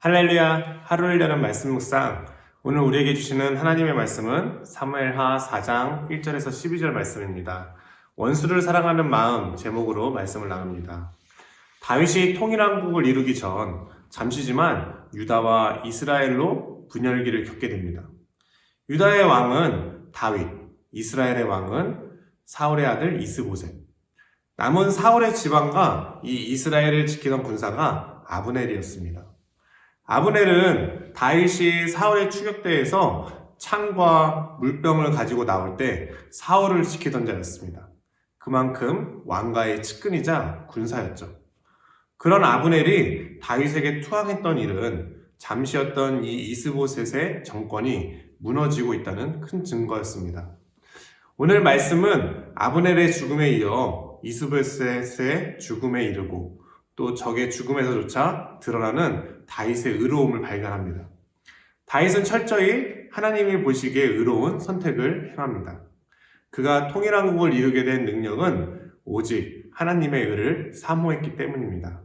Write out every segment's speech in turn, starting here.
할렐루야, 하루를 여는 말씀 묵상. 오늘 우리에게 주시는 하나님의 말씀은 사무엘하 4장 1절에서 12절 말씀입니다. 원수를 사랑하는 마음 제목으로 말씀을 나눕니다. 다윗이 통일왕국을 이루기 전 잠시지만 유다와 이스라엘로 분열기를 겪게 됩니다. 유다의 왕은 다윗, 이스라엘의 왕은 사울의 아들 이스보셋. 남은 사울의 지방과 이 이스라엘을 지키던 군사가 아브넬이었습니다. 아브넬은 다윗이 사울의 추격대에서 창과 물병을 가지고 나올 때 사울을 지키던 자였습니다. 그만큼 왕가의 측근이자 군사였죠. 그런 아브넬이 다윗에게 투항했던 일은 잠시였던 이 이스보셋의 정권이 무너지고 있다는 큰 증거였습니다. 오늘 말씀은 아브넬의 죽음에 이어 이스보셋의 죽음에 이르고 또 적의 죽음에서조차 드러나는 다윗의 의로움을 발견합니다. 다윗은 철저히 하나님이 보시기에 의로운 선택을 행합니다. 그가 통일왕국을 이루게 된 능력은 오직 하나님의 의를 사모했기 때문입니다.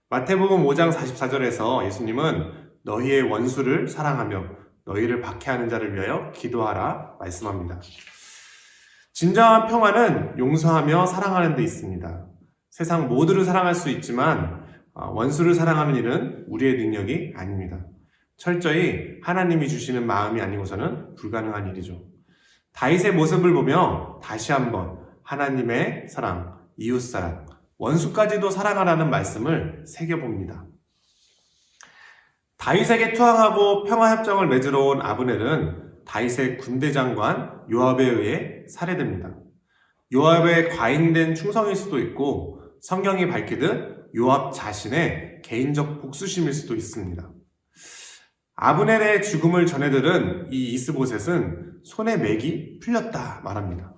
마태복음 5장 44절에서 예수님은 너희의 원수를 사랑하며 너희를 박해하는 자를 위하여 기도하라 말씀합니다. 진정한 평화는 용서하며 사랑하는 데 있습니다. 세상 모두를 사랑할 수 있지만 원수를 사랑하는 일은 우리의 능력이 아닙니다. 철저히 하나님이 주시는 마음이 아니고서는 불가능한 일이죠. 다윗의 모습을 보며 다시 한번 하나님의 사랑, 이웃사랑, 원수까지도 사랑하라는 말씀을 새겨봅니다. 다윗에게 투항하고 평화협정을 맺으러 온 아브넬은 다윗의 군대 장관 요압에 의해 살해됩니다. 요압의 과잉된 충성일 수도 있고 성경이 밝히듯 요압 자신의 개인적 복수심일 수도 있습니다. 아브넬의 죽음을 전해들은 이 이스보셋은 손에 맥이 풀렸다 말합니다.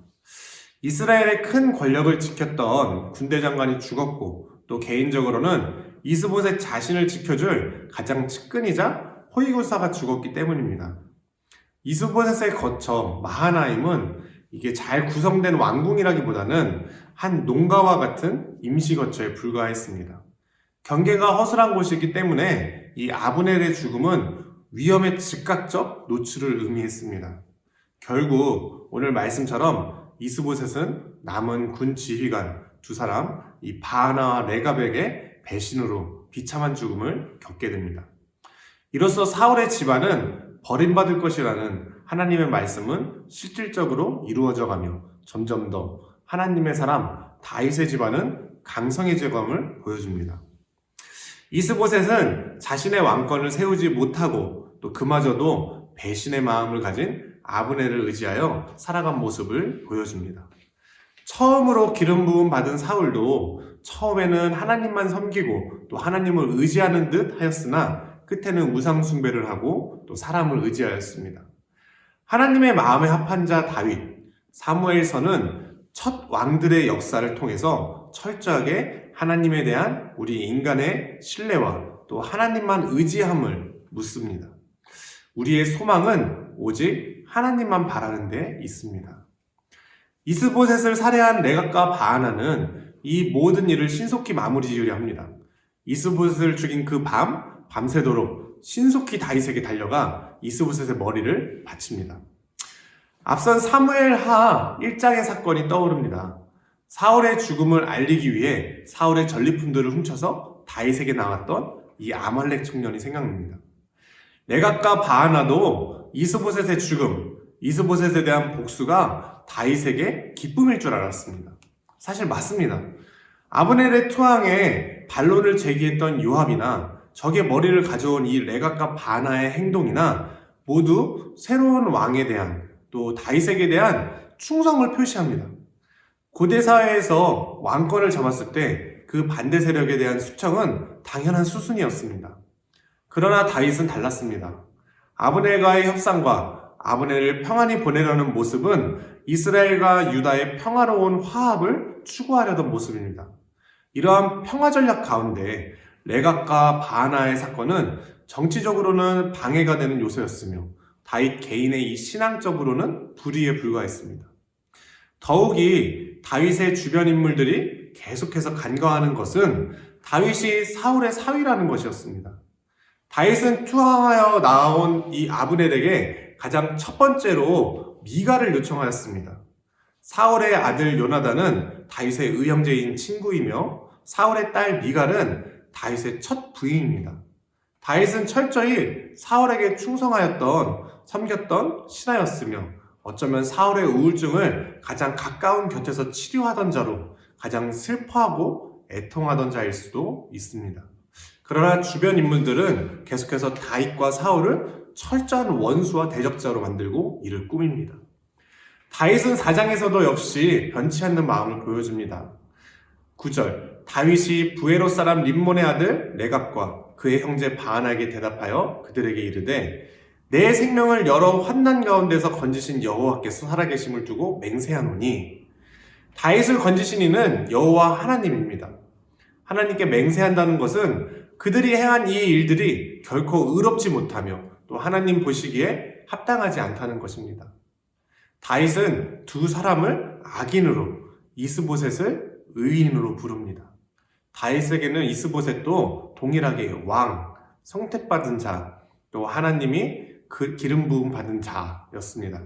이스라엘의 큰 권력을 지켰던 군대 장관이 죽었고 또 개인적으로는 이스보셋 자신을 지켜줄 가장 측근이자 호위구사가 죽었기 때문입니다. 이스보셋의 거처 마하나임은 이게 잘 구성된 왕궁이라기보다는 한 농가와 같은 임시거처에 불과했습니다. 경계가 허술한 곳이기 때문에 이 아브넬의 죽음은 위험의 즉각적 노출을 의미했습니다. 결국 오늘 말씀처럼 이스보셋은 남은 군 지휘관 두 사람, 이 바하나와 레갑에게 배신으로 비참한 죽음을 겪게 됩니다. 이로써 사울의 집안은 버림받을 것이라는 하나님의 말씀은 실질적으로 이루어져가며 점점 더 하나님의 사람 다윗의 집안은 강성해져감을 보여줍니다. 이스보셋은 자신의 왕권을 세우지 못하고 또 그마저도 배신의 마음을 가진 아브넬을 의지하여 살아간 모습을 보여줍니다. 처음으로 기름 부음 받은 사울도 처음에는 하나님만 섬기고 또 하나님을 의지하는 듯 하였으나 끝에는 우상 숭배를 하고 또 사람을 의지하였습니다. 하나님의 마음에 합한 자 다윗, 사무엘서는 첫 왕들의 역사를 통해서 철저하게 하나님에 대한 우리 인간의 신뢰와 또 하나님만 의지함을 묻습니다. 우리의 소망은 오직 하나님만 바라는 데 있습니다. 이스보셋을 살해한 레갑과 바하나는 이 모든 일을 신속히 마무리 지으려 합니다. 이스보셋을 죽인 그 밤새도록 신속히 다윗에게 달려가 이스보셋의 머리를 바칩니다. 앞선 사무엘하 1장의 사건이 떠오릅니다. 사울의 죽음을 알리기 위해 사울의 전리품들을 훔쳐서 다윗에게 나왔던 이 아말렉 청년이 생각납니다. 레갑과 바하나도 이스보셋의 죽음, 이스보셋에 대한 복수가 다윗에게 기쁨일 줄 알았습니다. 사실 맞습니다. 아브넬의 투항에 반론을 제기했던 요압이나 적의 머리를 가져온 이 레갑과 바하나의 행동이나 모두 새로운 왕에 대한 또 다윗에게 대한 충성을 표시합니다. 고대 사회에서 왕권을 잡았을 때 그 반대 세력에 대한 수청은 당연한 수순이었습니다. 그러나 다윗은 달랐습니다. 아브넬과의 협상과 아브넬을 평안히 보내려는 모습은 이스라엘과 유다의 평화로운 화합을 추구하려던 모습입니다. 이러한 평화 전략 가운데 레갑과 바하나의 사건은 정치적으로는 방해가 되는 요소였으며 다윗 개인의 이 신앙적으로는 불의에 불과했습니다. 더욱이 다윗의 주변 인물들이 계속해서 간과하는 것은 다윗이 사울의 사위라는 것이었습니다. 다윗은 투항하여 나온 이 아브넬에게 가장 첫 번째로 미갈을 요청하였습니다. 사울의 아들 요나단은 다윗의 의형제인 친구이며 사울의 딸 미갈은 다윗의 첫 부인입니다. 다윗은 철저히 사울에게 섬겼던 신하였으며 어쩌면 사울의 우울증을 가장 가까운 곁에서 치료하던 자로 가장 슬퍼하고 애통하던 자일 수도 있습니다. 그러나 주변 인물들은 계속해서 다윗과 사울을 철저한 원수와 대적자로 만들고 이를 꾸밉니다. 다윗은 4장에서도 역시 변치 않는 마음을 보여줍니다. 9절, 다윗이 부에롯 사람 림몬의 아들 레갑과 그의 형제 바하나에게 대답하여 그들에게 이르되 내 생명을 여러 환난 가운데서 건지신 여호와께서 살아계심을 두고 맹세하노니. 다윗을 건지신 이는 여호와 하나님입니다. 하나님께 맹세한다는 것은 그들이 행한 이 일들이 결코 의롭지 못하며 또 하나님 보시기에 합당하지 않다는 것입니다. 다윗은 두 사람을 악인으로, 이스보셋을 의인으로 부릅니다. 다윗에게는 이스보셋도 동일하게 왕, 성택받은 자, 또 하나님이 그 기름 부음 받은 자였습니다.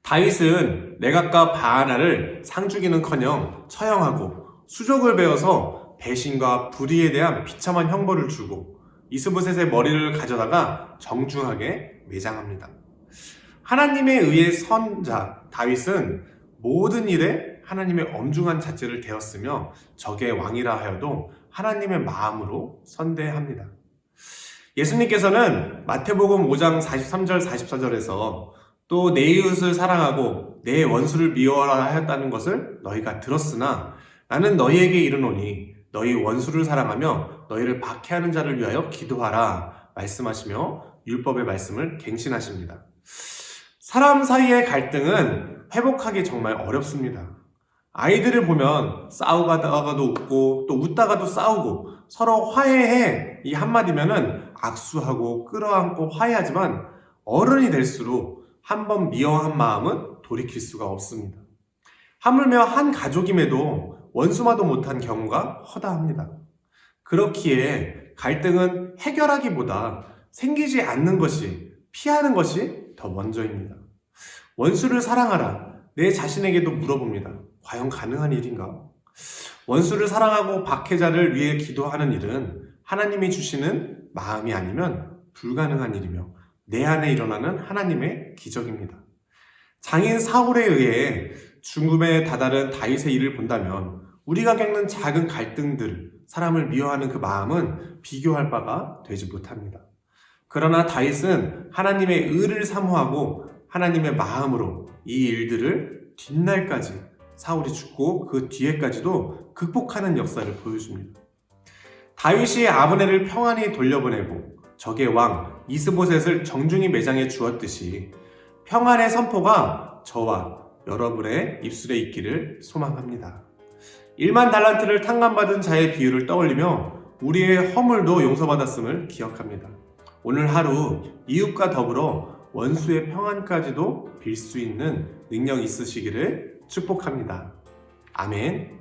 다윗은 레갑과 바하나를 상주기는커녕 처형하고 수족을 베어서 배신과 불의에 대한 비참한 형벌을 주고 이스보셋의 머리를 가져다가 정중하게 매장합니다. 하나님에 의해 선자 다윗은 모든 일에 하나님의 엄중한 잣대를 대었으며 적의 왕이라 하여도 하나님의 마음으로 선대합니다. 예수님께서는 마태복음 5장 43절 44절에서 또 내 이웃을 사랑하고 내 원수를 미워하라 하였다는 것을 너희가 들었으나 나는 너희에게 이르노니 너희 원수를 사랑하며 너희를 박해하는 자를 위하여 기도하라 말씀하시며 율법의 말씀을 갱신하십니다. 사람 사이의 갈등은 회복하기 정말 어렵습니다. 아이들을 보면 싸우다가도 웃고 또 웃다가도 싸우고 서로 화해해 이 한마디면은 악수하고 끌어안고 화해하지만 어른이 될수록 한번 미워한 마음은 돌이킬 수가 없습니다. 하물며 한 가족임에도 원수마도 못한 경우가 허다합니다. 그렇기에 갈등은 해결하기보다 생기지 않는 것이, 피하는 것이 더 먼저입니다. 원수를 사랑하라. 내 자신에게도 물어봅니다. 과연 가능한 일인가? 원수를 사랑하고 박해자를 위해 기도하는 일은 하나님이 주시는 마음이 아니면 불가능한 일이며 내 안에 일어나는 하나님의 기적입니다. 장인 사울에 의해 죽음에 다다른 다윗의 일을 본다면 우리가 겪는 작은 갈등들, 사람을 미워하는 그 마음은 비교할 바가 되지 못합니다. 그러나 다윗은 하나님의 의를 사모하고 하나님의 마음으로 이 일들을 뒷날까지 사울이 죽고 그 뒤에까지도 극복하는 역사를 보여줍니다. 다윗이 아브넬을 평안히 돌려보내고 적의 왕 이스보셋을 정중히 매장해 주었듯이 평안의 선포가 저와 여러분의 입술에 있기를 소망합니다. 1만 달란트를 탕감받은 자의 비유를 떠올리며 우리의 허물도 용서받았음을 기억합니다. 오늘 하루 이웃과 더불어 원수의 평안까지도 빌 수 있는 능력 있으시기를 축복합니다. 아멘.